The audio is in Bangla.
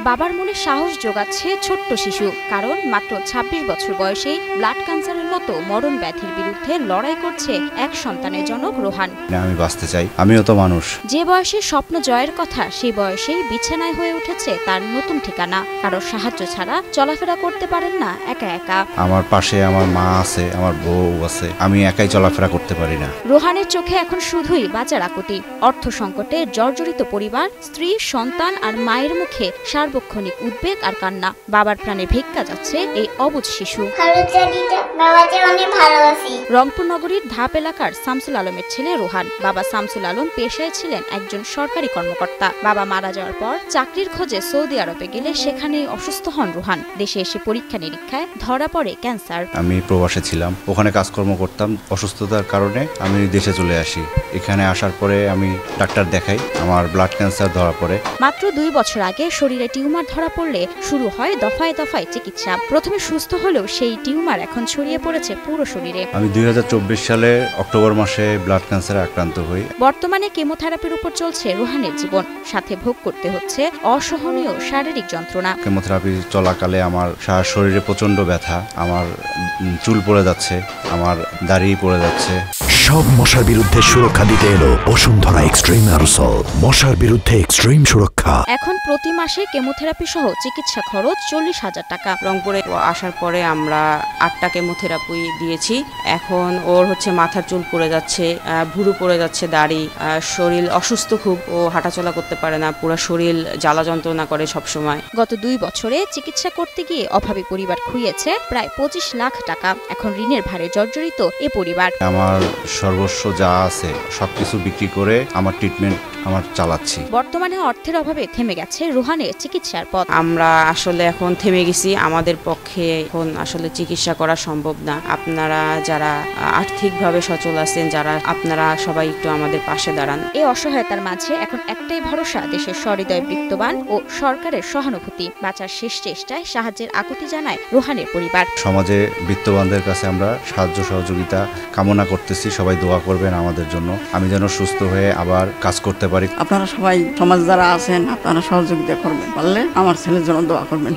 বাবার মনে সাহস যোগাচ্ছে ছোট্ট শিশু, কারণ মাত্র ২৬ বছর বয়সেই ব্লাড ক্যান্সারের মতো মরণ ব্যাধির বিরুদ্ধে লড়াই করছে এক সন্তানের জনক রোহান। আমি বাঁচতে চাই, আমিও তো মানুষ। যে বয়সে স্বপ্ন জয়ের কথা, সেই বয়সেই বিছানায় হয়ে উঠেছে তার নতুন ঠিকানা। কারোর সাহায্য ছাড়া চলাফেরা করতে পারেন না একা একা। আমার পাশে আমার মা আছে, আমার বউ আছে, আমি একাই চলাফেরা করতে পারি না। রোহানের চোখে এখন শুধুই বাঁচার আকুতি। অর্থ সংকটে জর্জরিত পরিবার, স্ত্রী, সন্তান আর মায়ের মুখে সার্বক্ষণিক উদ্বেগ আর কান্না। বাবার প্রাণে ভিক্ষা যাচ্ছে এই অবুঝ শিশু। রংপুর নগরীর ধাপ এলাকার শামসুল আলমের ছেলে রোহান। বাবা শামসুল আলম পেশায় ছিলেন একজন সরকারি কর্মকর্তা। বাবা মারা যাওয়ার পর চাকরির খোঁজে সৌদি আরবে গেলে সেখানেই অসুস্থ হন রোহান। দেশে এসে পরীক্ষা নিরীক্ষায় ধরা পড়ে ক্যান্সার। আমি প্রবাসে ছিলাম, ওখানে কাজকর্ম করতাম। অসুস্থতার কারণে আমি দেশে চলে আসি। এখানে আসার পরে আমি ডাক্তার দেখাই, আমার ব্লাড ক্যান্সার ধরা পড়ে। মাত্র ২ বছর আগে শরীরে টিউমার ধরা পড়লে শুরু হয় দফায় দফায় চিকিৎসা। প্রথমে সুস্থ হলেও সেই টিউমার এখন ছড়িয়ে পড়েছে পুরো শরীরে। আমি ২০২৪ সালে অক্টোবর মাসে ব্লাড ক্যান্সারে আক্রান্ত হই। বর্তমানে কেমোথেরাপির উপর চলছে রোহানের জীবন। সাথে ভোগ করতে হচ্ছে অসহনীয় শারীরিক যন্ত্রণা। কেমোথেরাপি চলাকালে আমার সারা শরীরে প্রচন্ড ব্যথা, আমার চুল পড়ে যাচ্ছে, আমার দাড়ি পড়ে যাচ্ছে। সব মশার বিরুদ্ধে সুরক্ষা দিতে এলো বসুন্ধরা এক্সট্রিম অ্যারোসল, মশার বিরুদ্ধে এক্সট্রিম সুরক্ষা। এখন প্রতি মাসে কেমোথেরাপি সহ চিকিৎসা খরচ ৪০,০০০ টাকা। রংপুরে আসার পরে আমরা ৮টা কেমোথেরাপি দিয়েছি। এখন ওর মাথার চুল পড়ে যাচ্ছে, ভুরু পড়ে যাচ্ছে, দাড়ি, শরীর অসুস্থ খুব, ও হাঁটাচলা করতে পারে না, পুরো শরীর জ্বালা যন্ত্রণা করে সবসময়। গত ২ বছরে চিকিৎসা করতে গিয়ে অভাবী পরিবার খুইয়েছে প্রায় ২৫ লাখ টাকা। এখন ঋণের ভারে জর্জরিত এ পরিবার। আমার সর্বস্ব যা আছে সবকিছু বিক্রি করে আমার ট্রিটমেন্ট আমার চালাচ্ছি। বর্তমানে অর্থের অভাবে থেমে গেছে রোহানের চিকিৎসার পথ। আমরা আসলে এখন থেমে গেছি, আমাদের পক্ষে এখন আসলে চিকিৎসা করা সম্ভব না। আপনারা যারা আর্থিকভাবে সচল আছেন, যারা আপনারা সবাই একটু আমাদের পাশে দাঁড়ান। এই অসহায়তার মাঝে এখন একটাই ভরসা, দেশের সহৃদয় বৃত্তবান ও সরকারের সহানুভূতি। বাঁচার শেষ চেষ্টায় সাহায্যের আকুতি জানায় রোহানের পরিবার। সমাজে বৃত্তবানদের কাছে আমরা সাহায্য সহযোগিতা কামনা করতেছি। সবাই দোয়া করবেন আমাদের জন্য, আমি যেন সুস্থ হয়ে আবার কাজ করতে পারি। আপনারা সবাই সমাজ যারা আছেন, আপনারা সহযোগিতা করবেন, পারলে আমার ছেলের জন্য দোয়া করবেন।